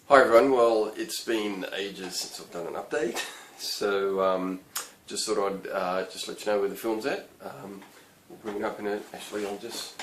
Hi everyone, well it's been ages since I've done an update, so just thought I'd just let you know where the film's at. We'll bring it up in it. Actually I'll just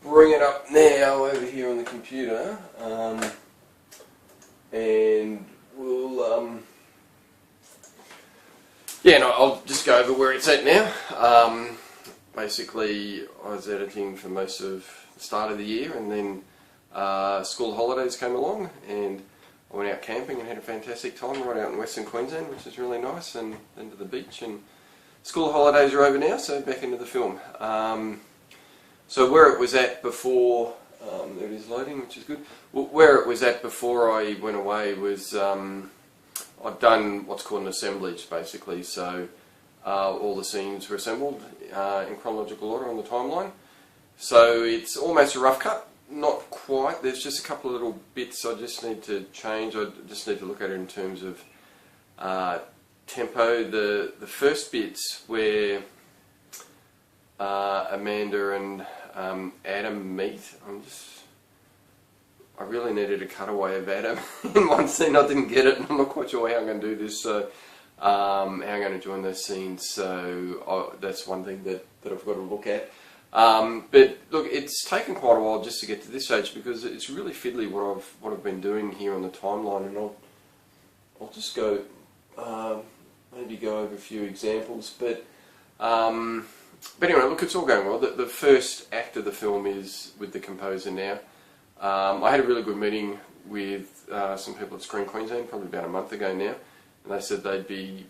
bring it up now over here on the computer, and we'll I'll just go over where it's at now. Basically I was editing for most of the start of the year, and then school holidays came along and I went out camping and had a fantastic time right out in Western Queensland, which is really nice, and then to the beach. And school holidays are over now, so back into the film. So where it was at before, there it is loading, which is good. Where it was at before I went away was I'd done what's called an assemblage basically. So all the scenes were assembled in chronological order on the timeline. So it's almost a rough cut. Not quite, there's just a couple of little bits I just need to change. I just need to look at it in terms of tempo. The first bits where Amanda and Adam meet, I really needed a cutaway of Adam in one scene. I didn't get it, and I'm not quite sure how I'm going to do this, so how I'm going to join those scenes, so that's one thing that I've got to look at. But look, it's taken quite a while just to get to this stage because it's really fiddly what I've been doing here on the timeline, and I'll just go maybe go over a few examples. But anyway, look, it's all going well. The first act of the film is with the composer now. I had a really good meeting with some people at Screen Queensland probably about a month ago now, and they said they'd be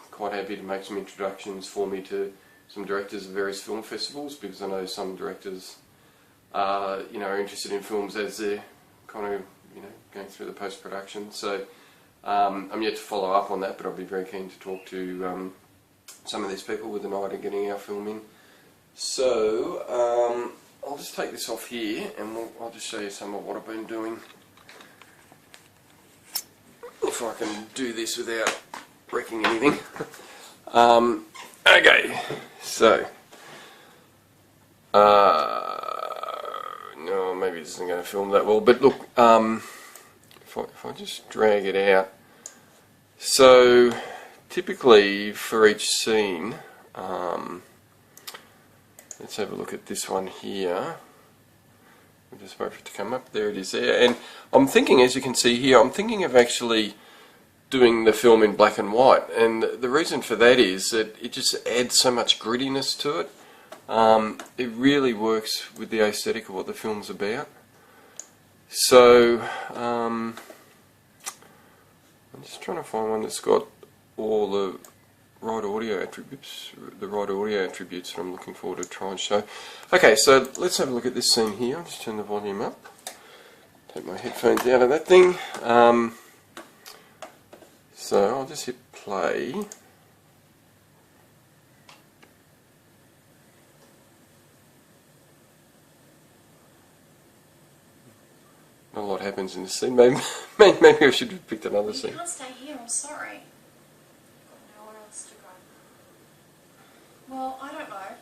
quite happy to make some introductions for me to some directors of various film festivals, because I know some directors are interested in films as they're kind of going through the post-production. So I'm yet to follow up on that, but I'll be very keen to talk to some of these people with an eye to getting our film in. So I'll just take this off here, and I'll just show you some of what I've been doing. If I can do this without breaking anything. Okay, so no, maybe this isn't going to film that well, but look, if I just drag it out, so typically for each scene, let's have a look at this one here. We'll just wait for it to come up. There it is there, and I'm thinking, as you can see here, I'm thinking of actually doing the film in black and white, and the reason for that is that it just adds so much grittiness to it. It really works with the aesthetic of what the film's about. So I'm just trying to find one that's got all the right audio attributes, that I'm looking forward to try and show. Okay, so let's have a look at this scene here. I'll just turn the volume up, take my headphones out of that thing. So I'll just hit play. Not a lot happens in this scene. Maybe I should have picked another scene. You can't stay here, I'm sorry. I've got nowhere else to go. Well, I don't know.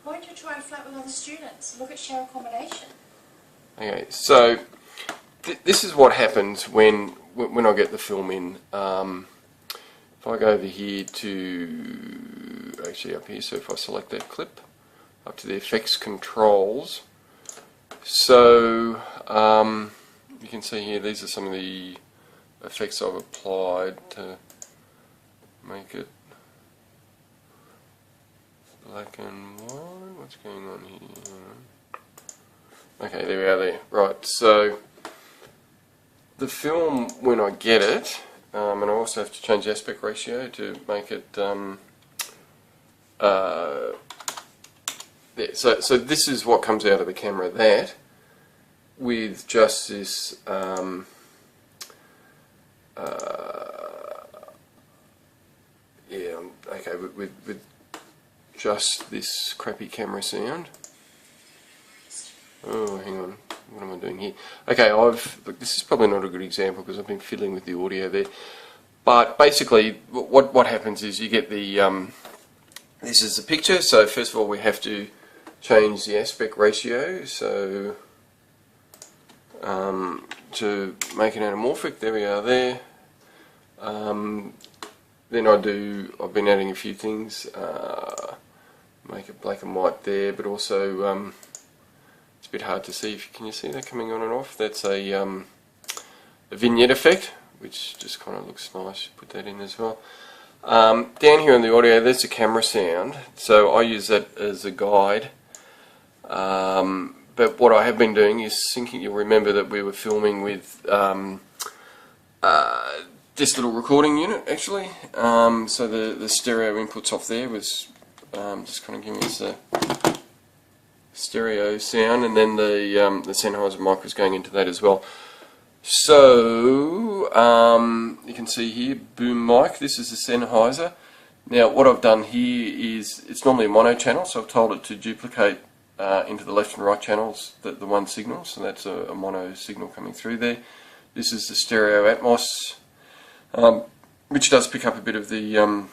Why don't you try and flat with other students? Look at share accommodation. Okay, so this is what happens when I get the film in. If I go over here to, actually up here, so if I select that clip, up to the effects controls, so you can see here, these are some of the effects I've applied to make it black and white. What's going on here? Okay, there we are there. Right, so the film, when I get it, and I also have to change the aspect ratio to make it there. So this is what comes out of the camera, that with just this okay, with just this crappy camera sound. Oh, hang on. What am I doing here? Okay, look, this is probably not a good example because I've been fiddling with the audio there. But basically, what happens is you get the this is the picture. So first of all, we have to change the aspect ratio. So to make it anamorphic. There we are there. Then I've been adding a few things, make it black and white there, but also it's a bit hard to see. Can you see that coming on and off? That's a vignette effect, which just kind of looks nice. Put that in as well. Down here in the audio, there's the camera sound, so I use that as a guide. But what I have been doing is syncing. You'll remember that we were filming with this little recording unit, actually. So the stereo inputs off there was just kind of giving us a stereo sound, and then the Sennheiser mic was going into that as well. So you can see here, boom mic. This is the Sennheiser. Now what I've done here is, it's normally a mono channel, so I've told it to duplicate into the left and right channels the one signal, so that's a mono signal coming through there. This is the stereo Atmos, which does pick up a bit of the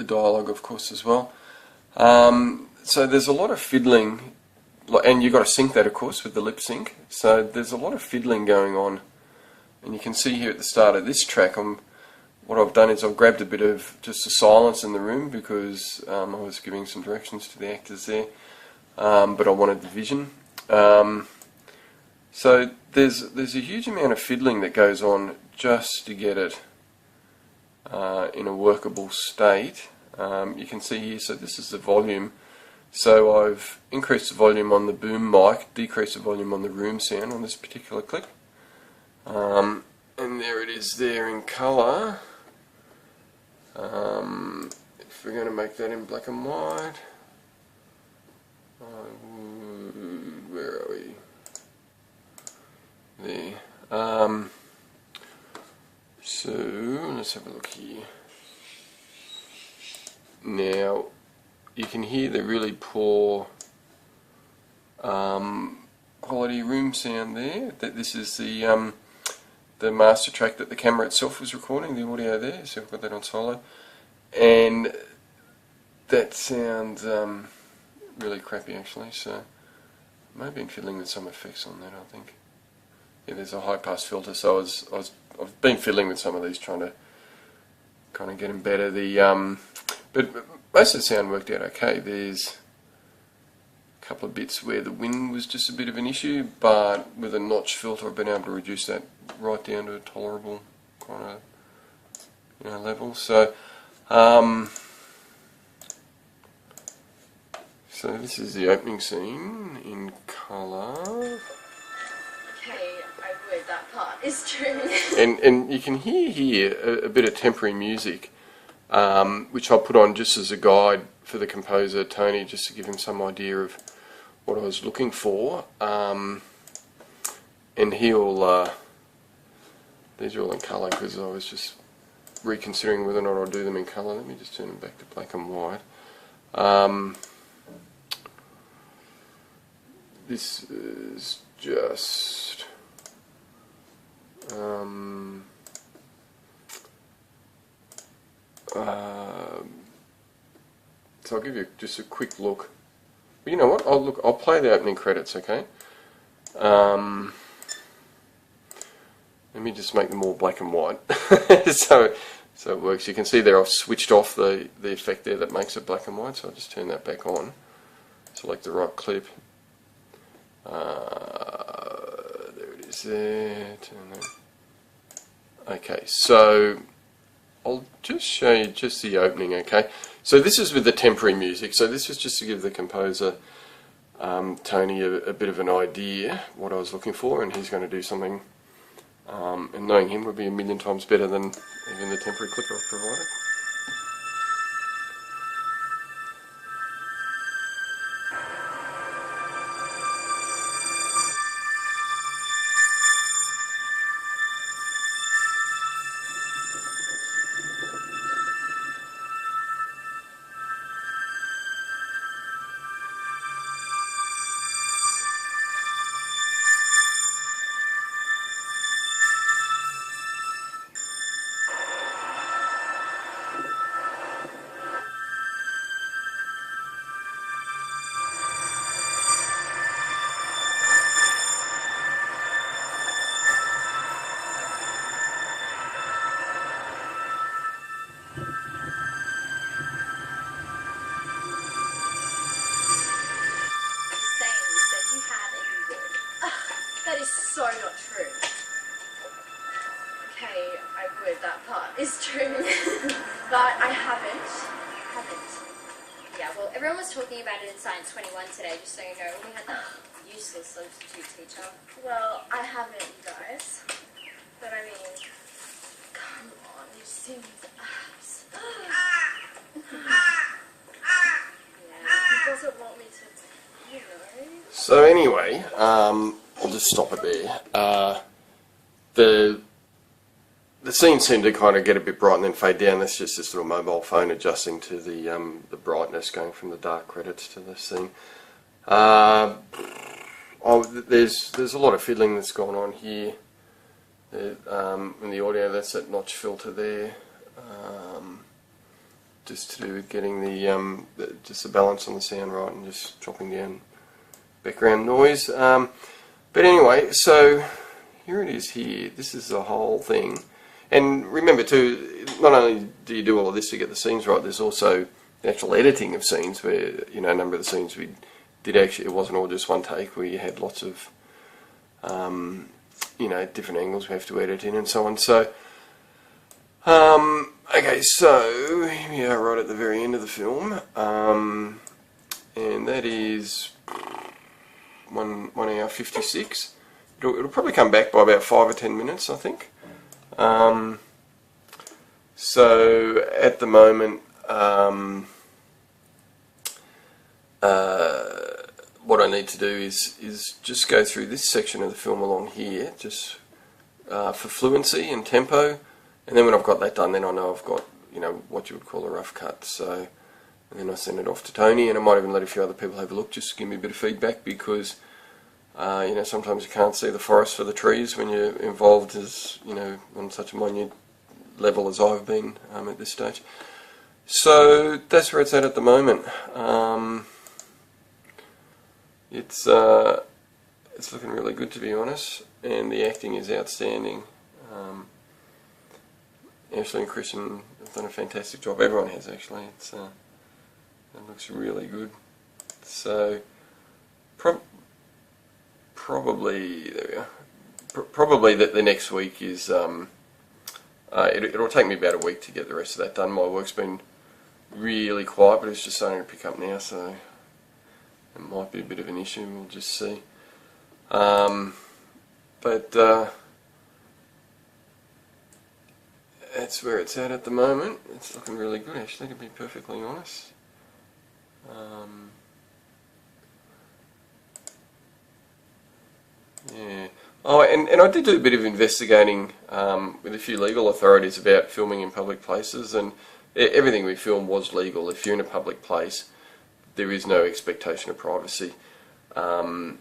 dialogue, of course, as well. So there's a lot of fiddling, and you've got to sync that, of course, with the lip sync. So there's a lot of fiddling going on, and you can see here at the start of this track, what I've done is I've grabbed a bit of just a silence in the room because I was giving some directions to the actors there, but I wanted the vision. So there's a huge amount of fiddling that goes on just to get it in a workable state. You can see here, so this is the volume. So I've increased the volume on the boom mic, decreased the volume on the room sound on this particular clip. And there it is there in colour. If we're going to make that in black and white, where are we? There. So let's have a look here. Now you can hear the really poor quality room sound there. This is the master track that the camera itself was recording, the audio there, so I've got that on solo, and that sounds really crappy actually, so I may have been fiddling with some effects on that, I think. Yeah, there's a high pass filter, so I've been fiddling with some of these, trying to kind of get them better. But most of the sound worked out okay. There's a couple of bits where the wind was just a bit of an issue, but with a notch filter I've been able to reduce that right down to a tolerable kind of level. So so this is the opening scene in colour. Okay, I would, that part is true. and you can hear here a bit of temporary music, which I'll put on just as a guide for the composer Tony, just to give him some idea of what I was looking for. And he'll these are all in colour because I was just reconsidering whether or not I'll do them in colour. Let me just turn them back to black and white. This is just so I'll give you just a quick look. But you know what? I'll play the opening credits, okay? Let me just make them all black and white, so it works. You can see there I've switched off the effect there that makes it black and white. So I'll just turn that back on. Select the right clip. There it is there. Turn that. Okay, so I'll just show you just the opening, okay? So this is with the temporary music, so this is just to give the composer, Tony, a bit of an idea what I was looking for, and he's going to do something, and knowing him would be a million times better than even the temporary clip I've provided. is so not true. Okay, I would, that part is true. But I haven't. Yeah, well, everyone was talking about it in Science 21 today, just so you know. We had that useless substitute teacher. Well, I haven't, you guys. But I mean, come on, you've seen his abs. Yeah, he doesn't want me to, you know. So anyway, I'll just stop it there. The scene seemed to kind of get a bit bright and then fade down. That's just this little mobile phone adjusting to the brightness, going from the dark credits to the scene. There's a lot of fiddling that's gone on here. In the audio, that's that notch filter there, just to do with getting just the balance on the sound right and just dropping down background noise. But anyway, so here it is here. This is the whole thing. And remember too, not only do you do all of this to get the scenes right, there's also the actual editing of scenes where, you know, a number of the scenes we did actually, it wasn't all just one take, where you had lots of, you know, different angles we have to edit in and so on. So, okay, so here we are right at the very end of the film, and that is 1 hour 56. It'll probably come back by about 5 or 10 minutes, I think. So at the moment, what I need to do is just go through this section of the film along here, just for fluency and tempo, and then when I've got that done, then I know I've got, you know, what you would call a rough cut. So, and then I send it off to Tony, and I might even let a few other people have a look, just to give me a bit of feedback, because you know, sometimes you can't see the forest for the trees when you're involved, as you know, on such a minute level as I've been at this stage. So that's where it's at the moment. It's looking really good, to be honest, and the acting is outstanding. Ashley and Christian have done a fantastic job. Everyone has, actually. It looks really good. So probably there we are. Probably that the next week is it'll take me about a week to get the rest of that done. My work's been really quiet, but it's just starting to pick up now, so it might be a bit of an issue. We'll just see. But that's where it's at the moment. It's looking really good, actually, to be perfectly honest. Yeah. Oh, and I did do a bit of investigating with a few legal authorities about filming in public places, and everything we filmed was legal. If you're in a public place, there is no expectation of privacy. And,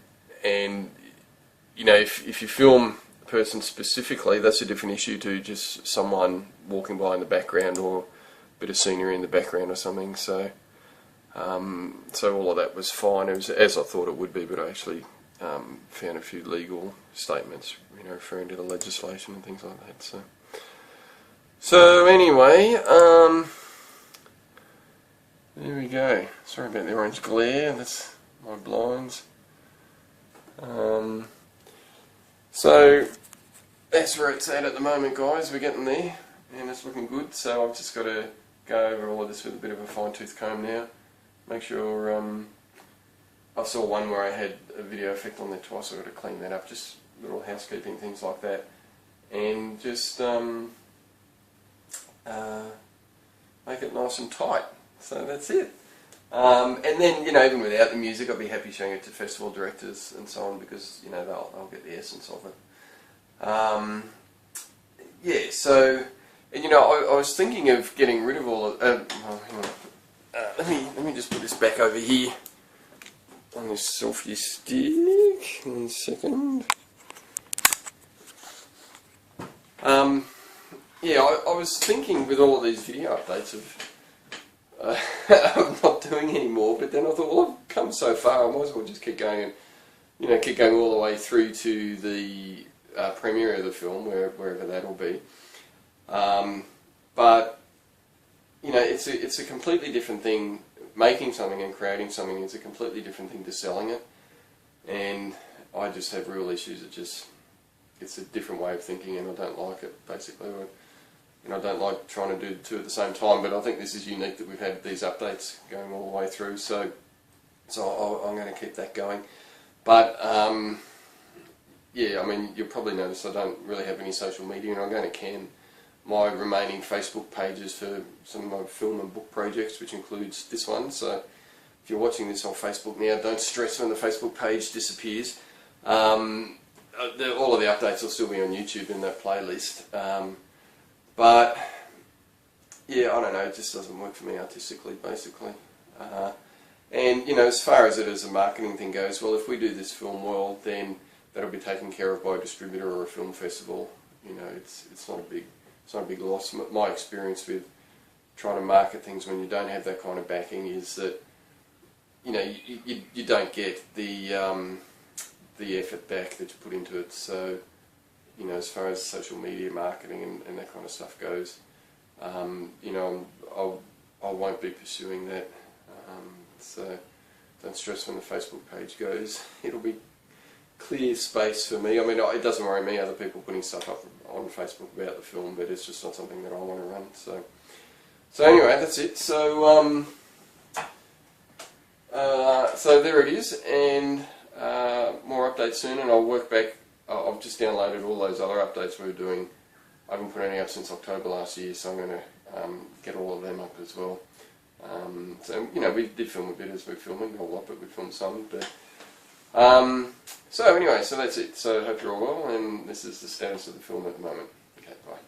you know, if you film a person specifically, that's a different issue to just someone walking by in the background, or a bit of scenery in the background or something. So, so all of that was fine. It was as I thought it would be, but I actually found a few legal statements, you know, referring to the legislation and things like that. So anyway, there we go. Sorry about the orange glare. That's my blinds. So that's where it's at the moment, guys. We're getting there, and it's looking good. So I've just got to go over all of this with a bit of a fine-tooth comb now. Make sure. I saw one where I had a video effect on there twice. I've got to clean that up. Just little housekeeping things like that, and just make it nice and tight. So that's it. And then, you know, even without the music, I'll be happy showing it to festival directors and so on, because, you know, they'll get the essence of it. Yeah, so, and you know, I was thinking of getting rid of all of, oh, hang on. Let me just put this back over here on this selfie stick. 1 second. Yeah, I was thinking with all of these video updates of not doing anymore, but then I thought, well, I've come so far, I might as well just keep going, and, you know, keep going all the way through to the premiere of the film, wherever that'll be. But you know, it's a completely different thing. Making something and creating something is a completely different thing to selling it, and I just have real issues. It's a different way of thinking, and I don't like it, basically. And I don't like trying to do two at the same time, but I think this is unique that we've had these updates going all the way through, so I'm going to keep that going. But, yeah, I mean, you'll probably notice I don't really have any social media, and I'm going to can my remaining Facebook pages for some of my film and book projects, which includes this one. So if you're watching this on Facebook now, don't stress when the Facebook page disappears. All of the updates will still be on YouTube in that playlist. But yeah, I don't know, it just doesn't work for me artistically, basically. And, you know, as far as it as a marketing thing goes, well, if we do this film well, then that'll be taken care of by a distributor or a film festival. You know, it's not a big loss. My experience with trying to market things when you don't have that kind of backing is that, you know, you don't get the effort back that you put into it. So, you know, as far as social media marketing and that kind of stuff goes, you know, I won't be pursuing that. So don't stress when the Facebook page goes. It'll be clear space for me. I mean, it doesn't worry me, other people putting stuff up on Facebook about the film, but it's just not something that I want to run. So anyway, that's it. So so there it is, and more updates soon, and I'll work back. I've just downloaded all those other updates we were doing. I haven't put any up since October last year, so I'm going to get all of them up as well. So, you know, we did film a bit as we were filming, not a lot, but we filmed some. But so anyway, so that's it. So I hope you're all well, and this is the status of the film at the moment. Okay, bye.